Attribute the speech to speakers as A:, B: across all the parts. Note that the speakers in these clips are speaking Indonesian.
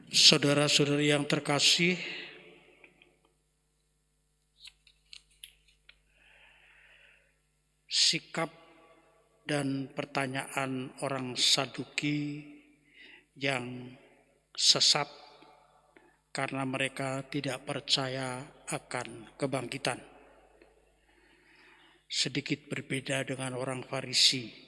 A: Saudara-saudari yang terkasih, sikap dan pertanyaan orang Saduki yang sesat karena mereka tidak percaya akan kebangkitan. Sedikit berbeda dengan orang Farisi,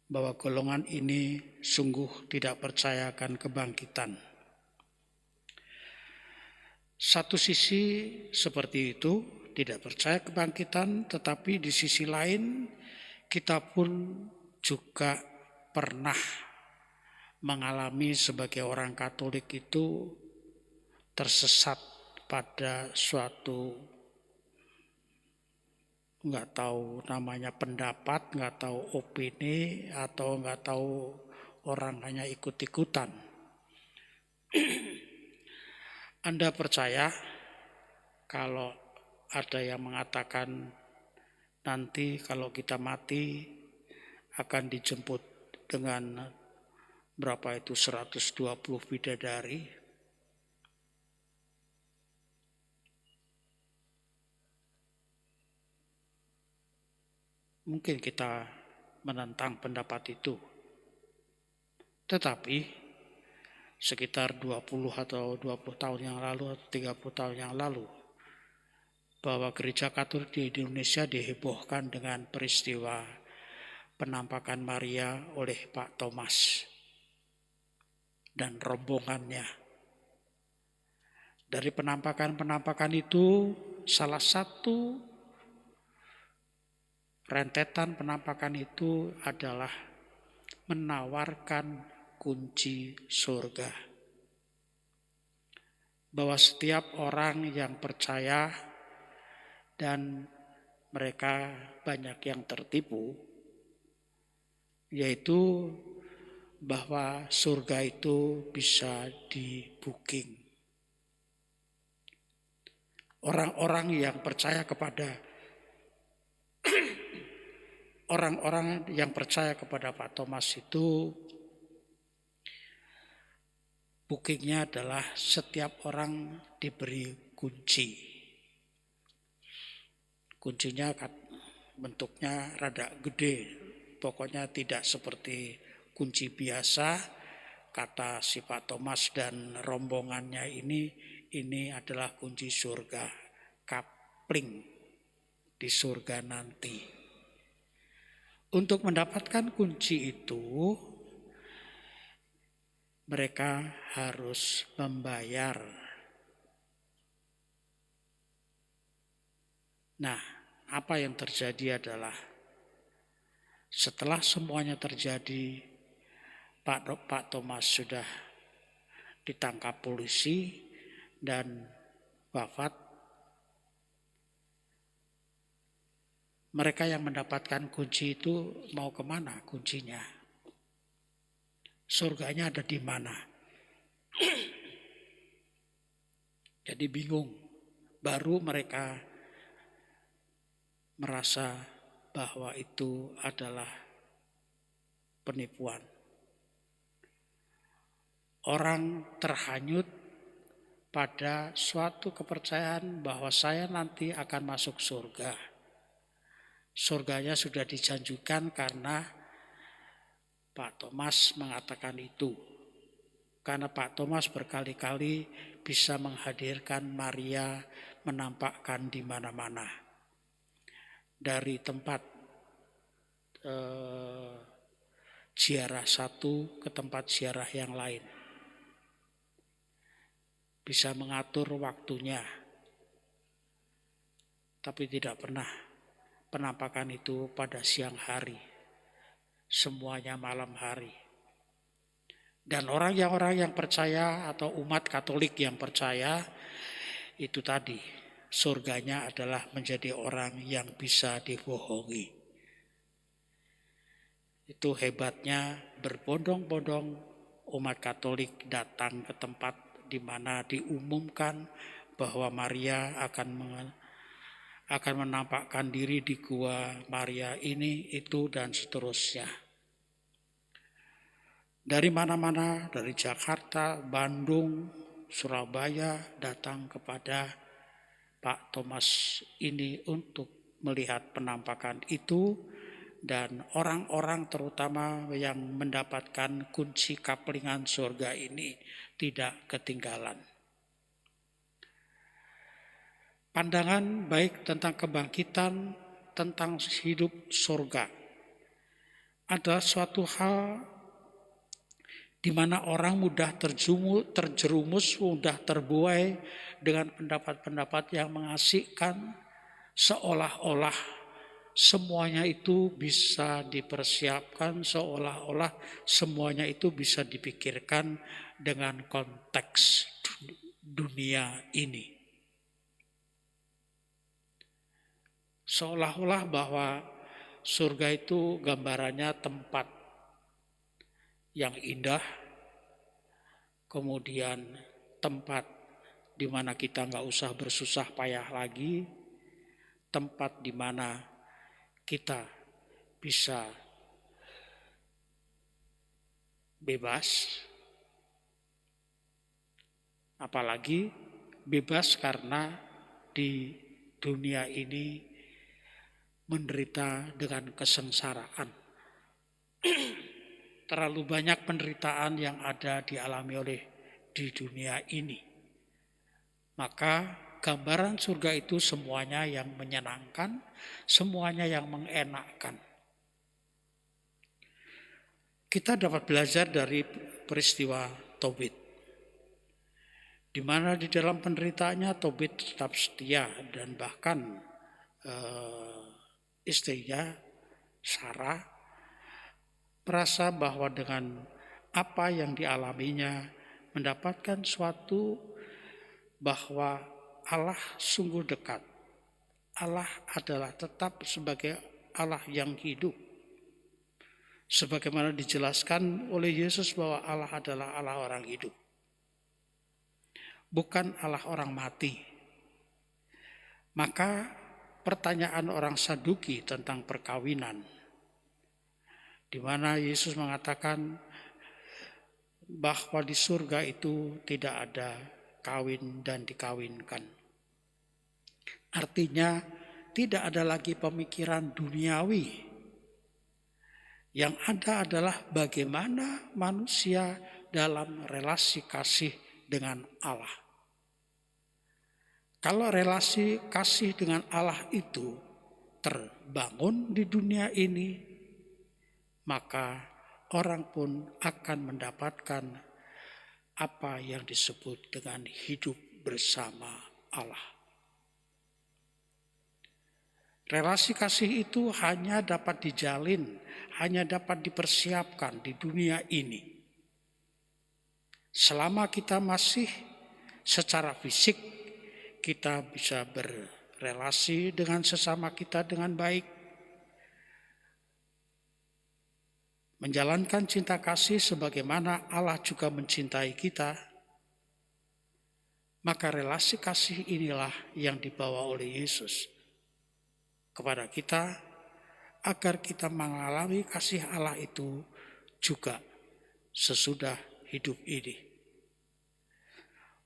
A: bahwa golongan ini sungguh tidak percaya akan kebangkitan. Satu sisi seperti itu, tidak percaya kebangkitan, tetapi di sisi lain kita pun juga pernah mengalami sebagai orang Katolik itu tersesat pada suatu nggak tahu namanya pendapat, nggak tahu opini, atau nggak tahu orang hanya ikut-ikutan. Anda percaya kalau ada yang mengatakan nanti kalau kita mati akan dijemput dengan berapa itu 120 bidadari? Mungkin kita menentang pendapat itu. Tetapi sekitar 20 atau 20 tahun yang lalu atau 30 tahun yang lalu, bahwa gereja Katolik di Indonesia dihebohkan dengan peristiwa penampakan Maria oleh Pak Thomas dan rombongannya. Dari penampakan itu, salah satu rentetan penampakan itu adalah menawarkan kunci surga. Bahwa setiap orang yang percaya dan mereka banyak yang tertipu, yaitu bahwa surga itu bisa di-booking. Orang-orang yang percaya kepada Pak Thomas itu bookingnya adalah setiap orang diberi kunci. Kuncinya bentuknya rada gede, pokoknya tidak seperti kunci biasa. Kata si Pak Thomas dan rombongannya ini adalah kunci surga, kapling di surga nanti. Untuk mendapatkan kunci itu, mereka harus membayar. Nah, apa yang terjadi adalah setelah semuanya terjadi, Pak Thomas sudah ditangkap polisi dan wafat. Mereka yang mendapatkan kunci itu mau kemana kuncinya? Surganya ada di mana? Jadi bingung. Baru mereka merasa bahwa itu adalah penipuan. Orang terhanyut pada suatu kepercayaan bahwa saya nanti akan masuk surga. Surganya sudah dijanjikan karena Pak Thomas mengatakan itu. Karena Pak Thomas berkali-kali bisa menghadirkan Maria menampakkan di mana-mana. Dari tempat ziarah satu ke tempat ziarah yang lain. Bisa mengatur waktunya. Tapi tidak pernah penampakan itu pada siang hari. Semuanya malam hari. Dan orang yang percaya atau umat Katolik yang percaya itu tadi, surganya adalah menjadi orang yang bisa dibohongi. Itu hebatnya berbondong-bondong umat Katolik datang ke tempat di mana diumumkan bahwa Maria akan menampakkan diri di gua Maria ini, itu, dan seterusnya. Dari mana-mana, dari Jakarta, Bandung, Surabaya datang kepada Pak Thomas ini untuk melihat penampakan itu, dan orang-orang terutama yang mendapatkan kunci kaplingan surga ini tidak ketinggalan. Pandangan baik tentang kebangkitan, tentang hidup surga adalah suatu hal di mana orang mudah terjerumus, mudah terbuai dengan pendapat-pendapat yang mengasihkan, seolah-olah semuanya itu bisa dipersiapkan, seolah-olah semuanya itu bisa dipikirkan dengan konteks dunia ini. Seolah-olah bahwa surga itu gambarannya tempat yang indah, kemudian tempat di mana kita nggak usah bersusah payah lagi, tempat di mana kita bisa bebas, apalagi bebas karena di dunia ini menderita dengan kesengsaraan. Terlalu banyak penderitaan yang ada dialami oleh di dunia ini. Maka gambaran surga itu semuanya yang menyenangkan, semuanya yang mengenakkan. Kita dapat belajar dari peristiwa Tobit, di mana di dalam penderitaannya Tobit tetap setia, dan bahkan istrinya Sarah merasa bahwa dengan apa yang dialaminya mendapatkan suatu bahwa Allah sungguh dekat. Allah adalah tetap sebagai Allah yang hidup. Sebagaimana dijelaskan oleh Yesus bahwa Allah adalah Allah orang hidup, bukan Allah orang mati. Maka pertanyaan orang Saduki tentang perkawinan, di mana Yesus mengatakan bahwa di surga itu tidak ada kawin dan dikawinkan. Artinya tidak ada lagi pemikiran duniawi. Yang ada adalah bagaimana manusia dalam relasi kasih dengan Allah. Kalau relasi kasih dengan Allah itu terbangun di dunia ini, maka orang pun akan mendapatkan apa yang disebut dengan hidup bersama Allah. Relasi kasih itu hanya dapat dijalin, hanya dapat dipersiapkan di dunia ini. Selama kita masih secara fisik, kita bisa berrelasi dengan sesama kita dengan baik, menjalankan cinta kasih sebagaimana Allah juga mencintai kita, maka relasi kasih inilah yang dibawa oleh Yesus kepada kita agar kita mengalami kasih Allah itu juga sesudah hidup ini.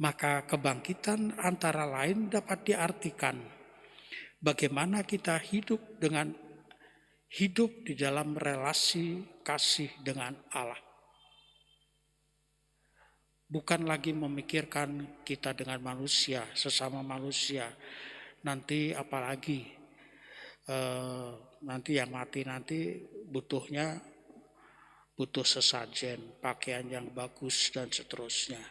A: Maka kebangkitan antara lain dapat diartikan bagaimana kita hidup di dalam relasi kasih dengan Allah. Bukan lagi memikirkan kita dengan manusia, sesama manusia. Nanti apalagi nanti yang mati nanti butuh sesajen, pakaian yang bagus dan seterusnya.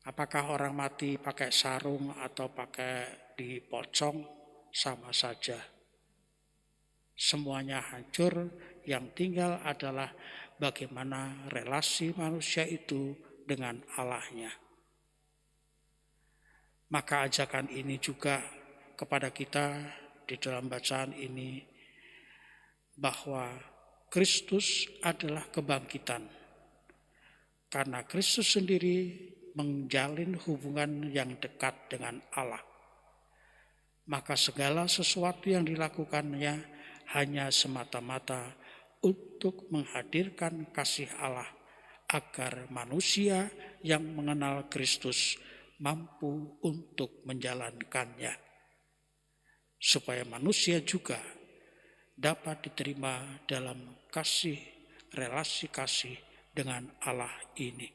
A: Apakah orang mati pakai sarung atau pakai dipocong, sama saja. Semuanya hancur, yang tinggal adalah bagaimana relasi manusia itu dengan Allahnya. Maka ajakan ini juga kepada kita di dalam bacaan ini, bahwa Kristus adalah kebangkitan. Karena Kristus sendiri menjalin hubungan yang dekat dengan Allah. Maka segala sesuatu yang dilakukannya hanya semata-mata untuk menghadirkan kasih Allah agar manusia yang mengenal Kristus mampu untuk menjalankannya, supaya manusia juga dapat diterima dalam relasi kasih dengan Allah ini.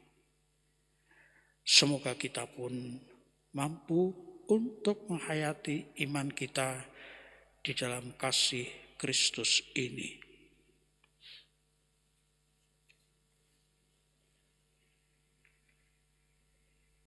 A: Semoga kita pun mampu untuk menghayati iman kita di dalam kasih Kristus ini.